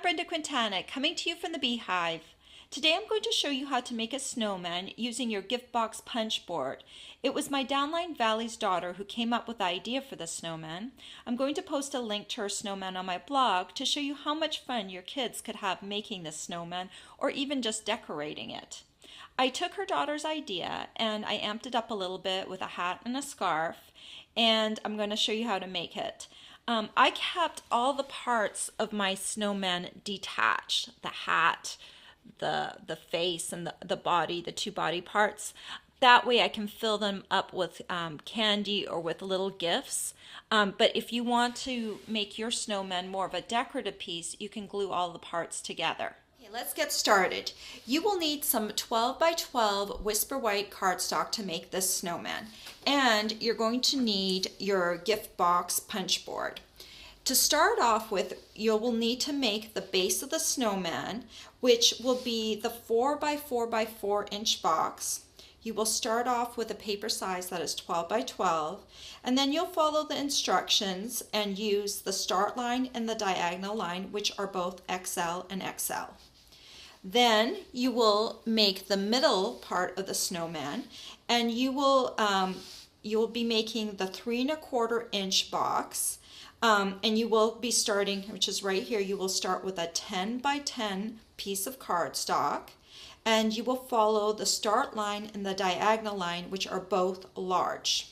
Brenda Quintana coming to you from the Beehive. Today I'm going to show you how to make a snowman using your gift box punch board. It was my downline Valley's daughter who came up with the idea for the snowman. I'm going to post a link to her snowman on my blog to show you how much fun your kids could have making this snowman or even just decorating it. I took her daughter's idea and I amped it up a little bit with a hat and a scarf, and I'm going to show you how to make it. I kept all the parts of my snowman detached, the hat, the face, and the body, the two body parts. That way I can fill them up with candy or with little gifts. But if you want to make your snowman more of a decorative piece, you can glue all the parts together. Okay, let's get started. You will need some 12 by 12 Whisper White cardstock to make this snowman. And you're going to need your gift box punch board. To start off with, you will need to make the base of the snowman, which will be the 4 by 4 by 4 inch box. You will start off with a paper size that is 12 by 12, and then you'll follow the instructions and use the start line and the diagonal line, which are both XL and XL. Then you will make the middle part of the snowman, and you will be making the 3 1/4 inch box, and you will be starting, which is right here, you will start with a 10 by 10 piece of cardstock, and you will follow the start line and the diagonal line, which are both large.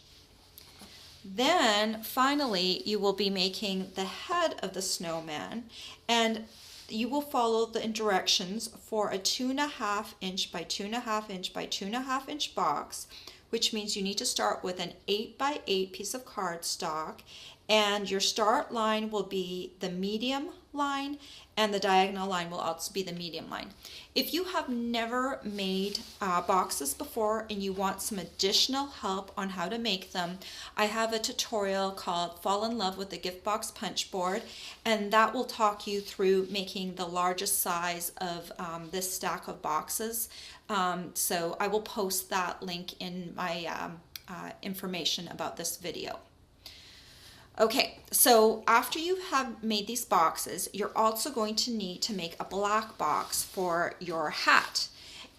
Then finally you will be making the head of the snowman, and you will follow the directions for a 2 1/2 inch by 2 1/2 inch by 2 1/2 inch box, which means you need to start with an 8 by 8 piece of cardstock, and your start line will be the medium line and the diagonal line will also be the medium line. If you have never made boxes before and you want some additional help on how to make them, I have a tutorial called Fall in Love with the Gift Box Punch Board, and that will talk you through making the largest size of this stack of boxes. So I will post that link in my information about this video. Okay, so after you have made these boxes, you're also going to need to make a black box for your hat.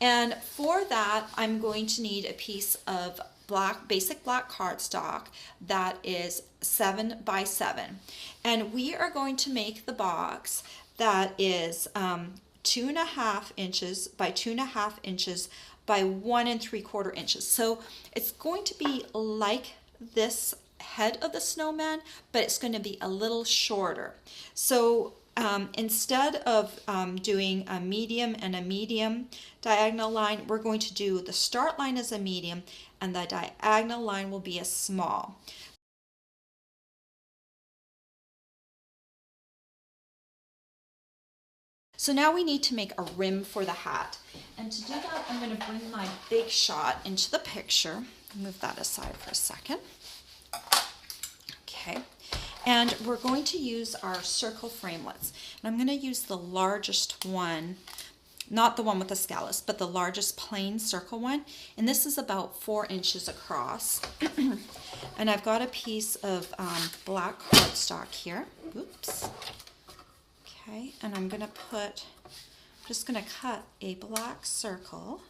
And for that, I'm going to need a piece of basic black cardstock that is 7 by 7. And we are going to make the box that is 2 1/2 inches by 2 1/2 inches by 1 3/4 inches. So it's going to be like this head of the snowman, but it's going to be a little shorter. So instead of doing a medium and a medium diagonal line, we're going to do the start line as a medium and the diagonal line will be a small. So now we need to make a rim for the hat. And to do that, I'm going to bring my big shot into the picture. Move that aside for a second. Okay, and we're going to use our circle framelits. And I'm going to use the largest one, not the one with the scallops, but the largest plain circle one. And this is about 4 inches across. And I've got a piece of black cardstock here. Oops. Okay, and I'm just going to cut a black circle.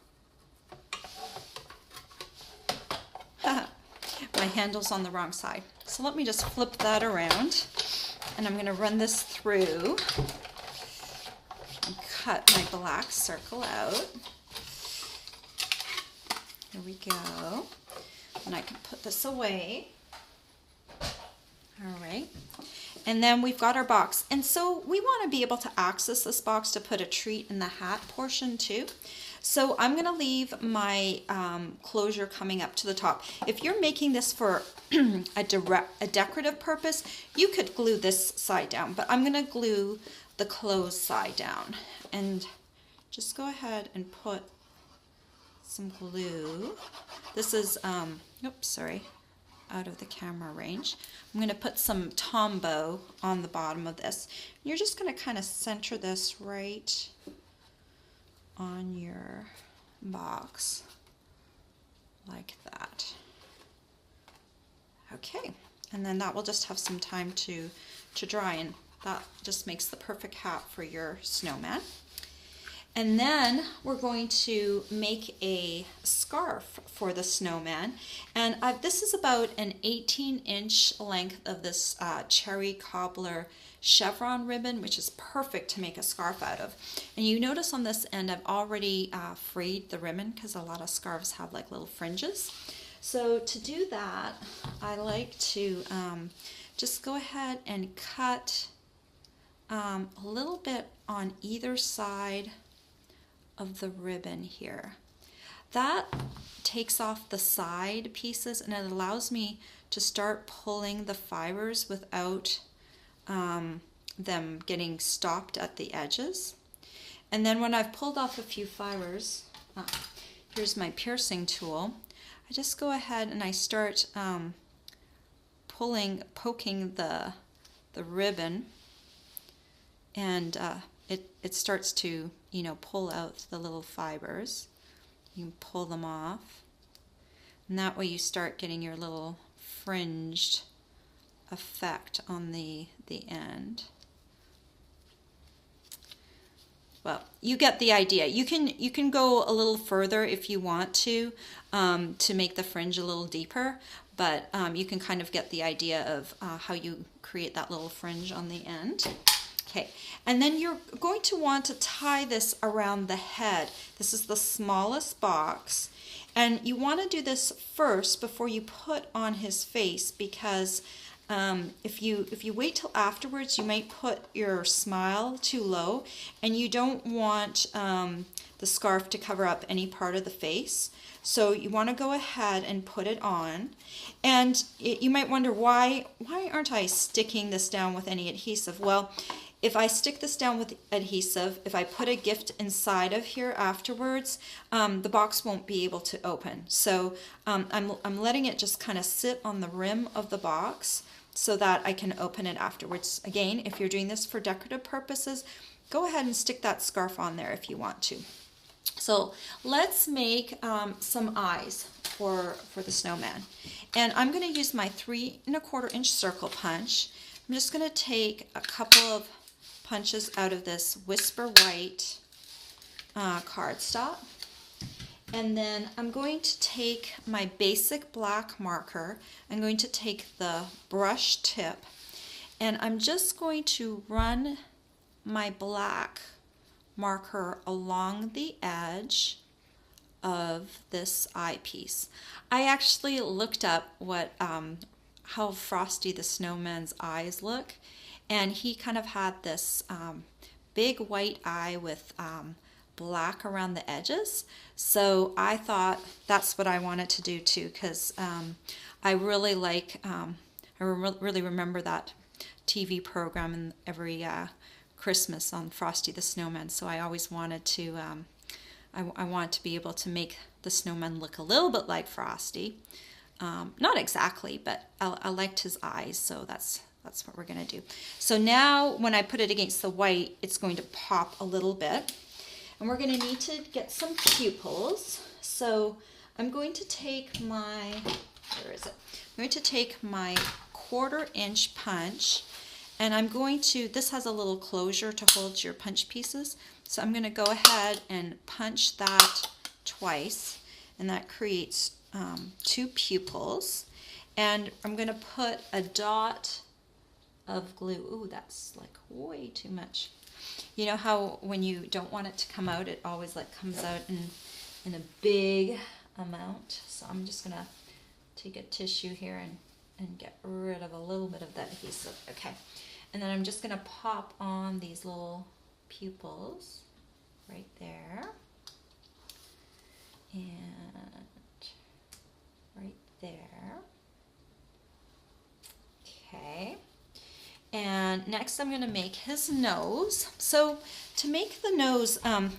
My handle's on the wrong side. So let me just flip that around, and I'm going to run this through and cut my black circle out. Here we go. And I can put this away. All right. And then we've got our box. And so we want to be able to access this box to put a treat in the hat portion too. So I'm going to leave my closure coming up to the top. If you're making this for a decorative purpose, you could glue this side down, but I'm going to glue the closed side down. And just go ahead and put some glue. This is, oops, sorry, out of the camera range. I'm going to put some Tombow on the bottom of this. You're just going to kind of center this right on your box like that. Okay, and then that will just have some time to dry. And that just makes the perfect hat for your snowman. And then we're going to make a scarf for the snowman. And this is about an 18-inch length of this cherry cobbler chevron ribbon, which is perfect to make a scarf out of. And you notice on this end I've already frayed the ribbon because a lot of scarves have like little fringes. So to do that, I like to just go ahead and cut a little bit on either side of the ribbon here. That takes off the side pieces and it allows me to start pulling the fibers without them getting stopped at the edges. And then when I've pulled off a few fibers, here's my piercing tool, I just go ahead and I start poking the ribbon, and it starts to, you know, pull out the little fibers. You can pull them off, and that way you start getting your little fringed effect on the end. Well, you get the idea. You can go a little further if you want to make the fringe a little deeper, but you can kind of get the idea of how you create that little fringe on the end. Okay, and then you're going to want to tie this around the head. This is the smallest box, and you want to do this first before you put on his face, because if you wait till afterwards, you might put your smile too low, and you don't want the scarf to cover up any part of the face. So you want to go ahead and put it on, and you might wonder why aren't I sticking this down with any adhesive? Well, if I stick this down with adhesive, if I put a gift inside of here afterwards, the box won't be able to open. So I'm letting it just kind of sit on the rim of the box so that I can open it afterwards. Again, if you're doing this for decorative purposes, go ahead and stick that scarf on there if you want to. So let's make some eyes for the snowman. And I'm going to use my 3 1/4 inch circle punch. I'm just going to take a couple of punches out of this Whisper White cardstock. And then I'm going to take my basic black marker. I'm going to take the brush tip, and I'm just going to run my black marker along the edge of this eyepiece. I actually looked up what how Frosty the Snowman's eyes look, and he kind of had this big white eye with black around the edges. So I thought that's what I wanted to do too, because I really like, I really remember that TV program and every Christmas on Frosty the Snowman. So I always wanted to, I want to be able to make the snowman look a little bit like Frosty. Not exactly, but I liked his eyes, so that's what we're going to do. So now when I put it against the white, it's going to pop a little bit. And we're going to need to get some pupils. So I'm going to take my, where is it? I'm going to take my 1/4 inch punch, and I'm going to, this has a little closure to hold your punch pieces. So I'm going to go ahead and punch that twice, and that creates 2 pupils. And I'm going to put a dot of glue. Ooh, that's like way too much. You know how when you don't want it to come out, it always like comes out in a big amount. So I'm just gonna take a tissue here and get rid of a little bit of that adhesive. Okay, and then I'm just gonna pop on these little pupils right there, and right there. Okay. And next I'm going to make his nose. So to make the nose,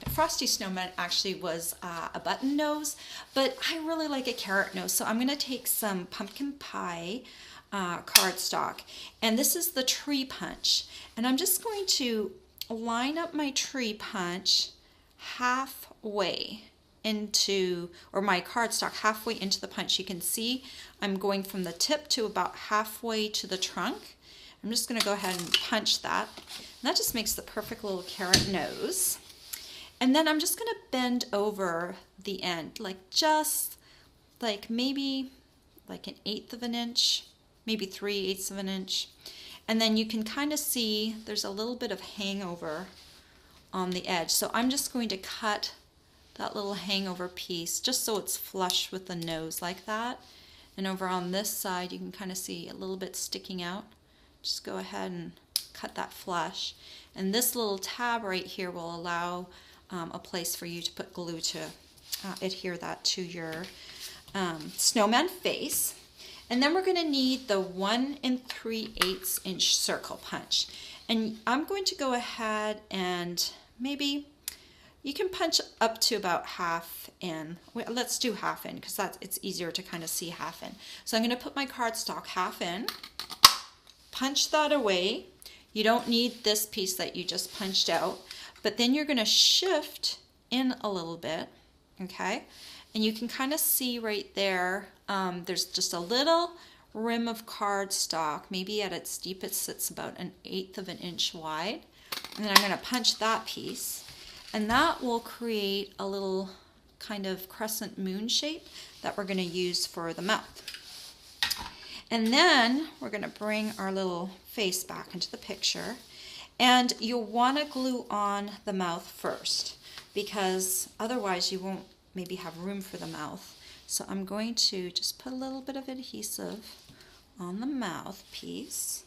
Frosty Snowman actually was a button nose, but I really like a carrot nose. So I'm going to take some pumpkin pie cardstock, and this is the tree punch. And I'm just going to line up my tree punch halfway into, or my cardstock halfway into the punch. You can see I'm going from the tip to about halfway to the trunk. I'm just going to go ahead and punch that. And that just makes the perfect little carrot nose. And then I'm just going to bend over the end, like just like maybe like 1/8 of an inch, maybe 3/8 of an inch. And then you can kind of see there's a little bit of hangover on the edge. So I'm just going to cut that little hangover piece just so it's flush with the nose like that. And over on this side you can kind of see a little bit sticking out. Just go ahead and cut that flush. And this little tab right here will allow a place for you to put glue to adhere that to your snowman face. And then we're going to need the 1 3/8 inch circle punch. And I'm going to go ahead and maybe you can punch up to about half in. Let's do half in because it's easier to kind of see half in. So I'm going to put my cardstock half in, punch that away. You don't need this piece that you just punched out, but then you're going to shift in a little bit, okay? And you can kind of see right there, there's just a little rim of cardstock, maybe at its deepest it's about 1/8 of an inch wide. And then I'm going to punch that piece, and that will create a little kind of crescent moon shape that we're going to use for the mouth. And then we're going to bring our little face back into the picture, and you'll want to glue on the mouth first because otherwise you won't maybe have room for the mouth. So I'm going to just put a little bit of adhesive on the mouth piece,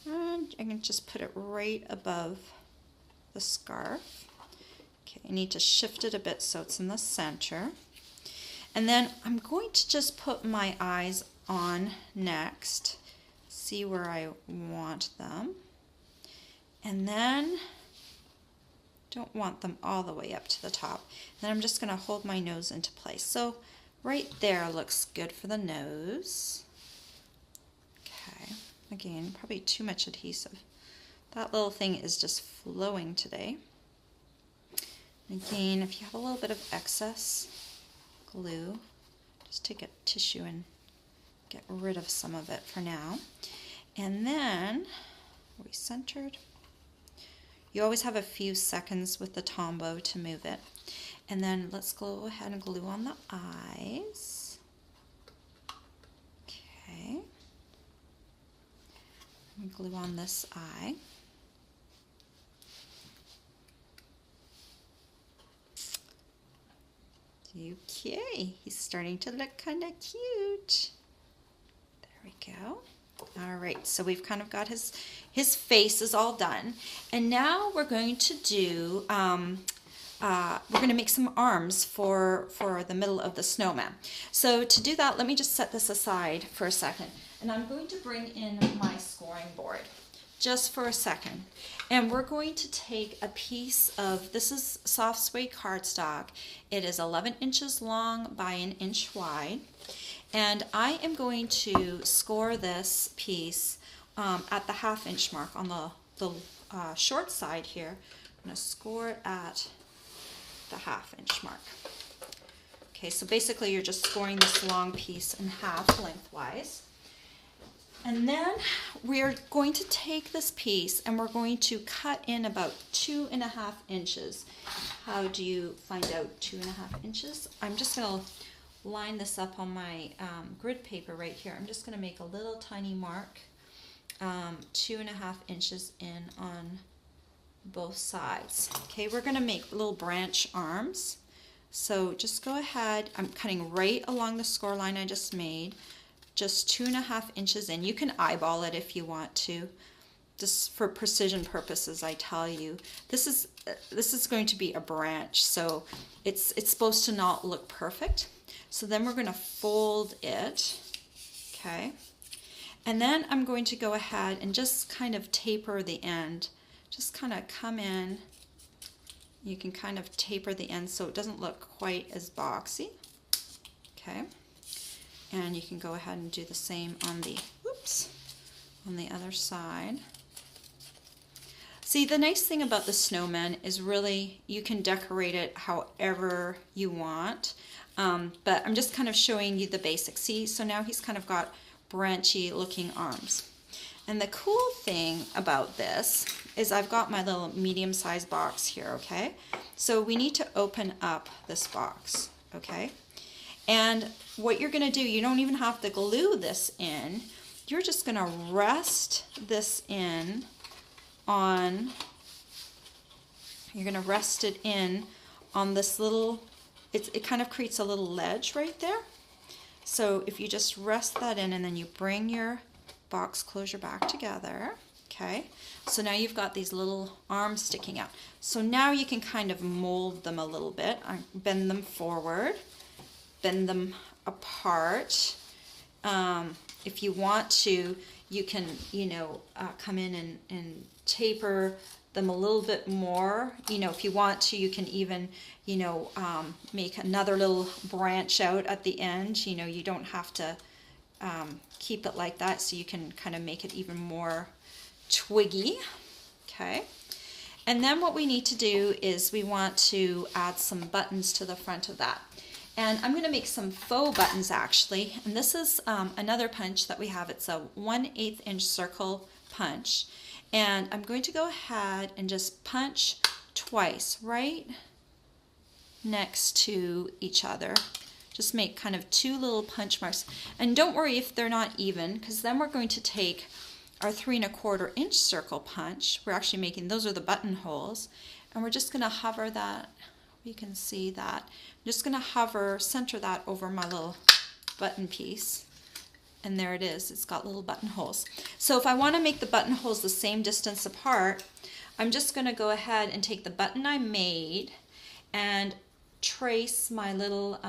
and I can just put it right above the scarf. Okay, I need to shift it a bit so it's in the center. And then I'm going to just put my eyes on next, see where I want them, and then don't want them all the way up to the top. Then I'm just going to hold my nose into place. So right there looks good for the nose. Okay, again, probably too much adhesive. That little thing is just flowing today. Again, if you have a little bit of excess glue, just take a tissue and get rid of some of it for now. And then, are we centered? You always have a few seconds with the Tombow to move it. And then let's go ahead and glue on the eyes. Okay. And glue on this eye. Okay, he's starting to look kind of cute. There we go. All right, so we've kind of got his face is all done, and now we're going to do we're going to make some arms for the middle of the snowman. So to do that, let me just set this aside for a second, and I'm going to bring in my scoring board just for a second, and we're going to take a piece of, this is soft suede cardstock. It is 11 inches long by 1 inch wide. And I am going to score this piece at the 1/2 inch mark on the short side here. I'm going to score it at the 1/2 inch mark. Okay, so basically you're just scoring this long piece in half lengthwise. And then we're going to take this piece and we're going to cut in about 2.5 inches. How do you find out 2.5 inches? I'm just going to line this up on my grid paper right here. I'm just going to make a little tiny mark, 2.5 inches in on both sides. Okay, we're going to make little branch arms. So just go ahead. I'm cutting right along the score line I just made, just 2.5 inches in. You can eyeball it if you want to. Just for precision purposes, I tell you, this is going to be a branch, so it's supposed to not look perfect. So then we're going to fold it, okay? And then I'm going to go ahead and just kind of taper the end. Just kind of come in. You can kind of taper the end so it doesn't look quite as boxy, okay? And you can go ahead and do the same on the, on the other side. See, the nice thing about the snowman is really you can decorate it however you want. But I'm just kind of showing you the basics. See, so now he's kind of got branchy looking arms. And the cool thing about this is I've got my little medium-sized box here, okay? So we need to open up this box, okay? And what you're gonna do, you don't even have to glue this in. You're just gonna rest this in on, you're gonna rest it in on this little, it kind of creates a little ledge right there. So if you just rest that in and then you bring your box closure back together, okay? So now you've got these little arms sticking out. So now you can kind of mold them a little bit, bend them forward, bend them apart. If you want to, you can, come in and taper them a little bit more. If you want to, you can even, make another little branch out at the end. You don't have to keep it like that, so you can kind of make it even more twiggy, okay? And then what we need to do is we want to add some buttons to the front of that. And I'm going to make some faux buttons actually, and this is another punch that we have. It's a 1/8 inch circle punch, and I'm going to go ahead and just punch twice right next to each other. Just make kind of two little punch marks, and don't worry if they're not even, because then we're going to take our 3 1/4 inch circle punch. We're actually making, those are the buttonholes, and we're just going to hover that. You can see that. I'm just going to hover, center that over my little button piece. And there it is. It's got little buttonholes. So if I want to make the buttonholes the same distance apart, I'm just going to go ahead and take the button I made and trace my little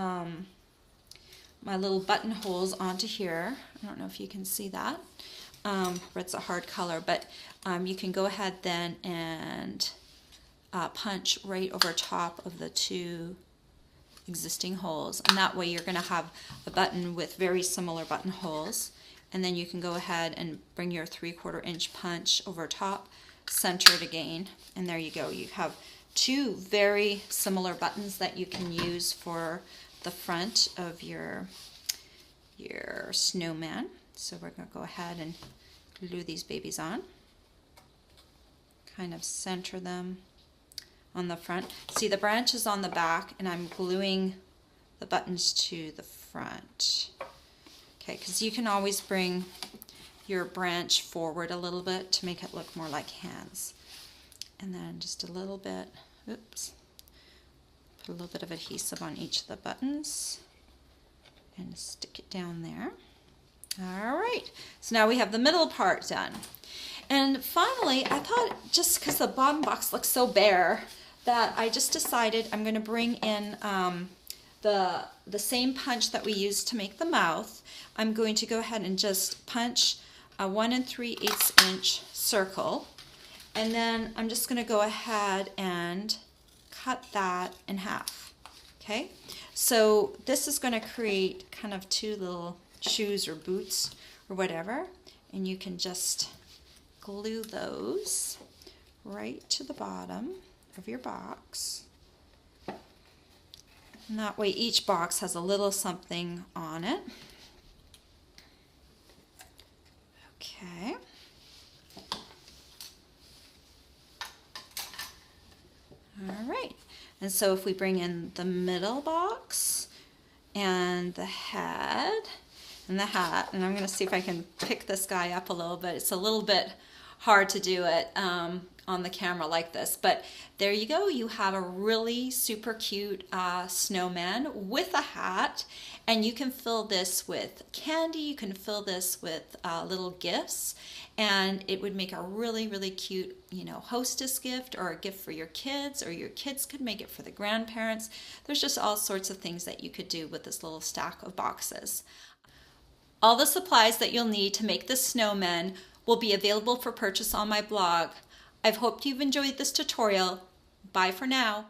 buttonholes onto here. I don't know if you can see that. Red's a hard color, but you can go ahead then and punch right over top of the two existing holes, and that way you're going to have a button with very similar buttonholes, and then you can go ahead and bring your 3/4 inch punch over top, center it again, and there you go. You have two very similar buttons that you can use for the front of your snowman. So we're going to go ahead and glue these babies on, kind of center them on the front. See, the branch is on the back, and I'm gluing the buttons to the front. Okay, because you can always bring your branch forward a little bit to make it look more like hands. And then just a little bit, oops, put a little bit of adhesive on each of the buttons and stick it down there. All right, so now we have the middle part done. And finally, I thought, just because the bottom box looks so bare, that I just decided I'm going to bring in the same punch that we used to make the mouth. I'm going to go ahead and just punch a 1 3/8 inch circle, and then I'm just going to go ahead and cut that in half. Okay, so this is going to create kind of two little shoes or boots or whatever, and you can just glue those right to the bottom of your box, and that way each box has a little something on it. Okay, all right, and so if we bring in the middle box and the head and the hat, and I'm going to see if I can pick this guy up a little bit. It's a little bit hard to do it on the camera like this, but there you go. You have a really super cute snowman with a hat, and you can fill this with candy, you can fill this with little gifts, and it would make a really, really cute, hostess gift, or a gift for your kids, or your kids could make it for the grandparents. There's just all sorts of things that you could do with this little stack of boxes. All the supplies that you'll need to make this snowman will be available for purchase on my blog. I've hoped you've enjoyed this tutorial. Bye for now.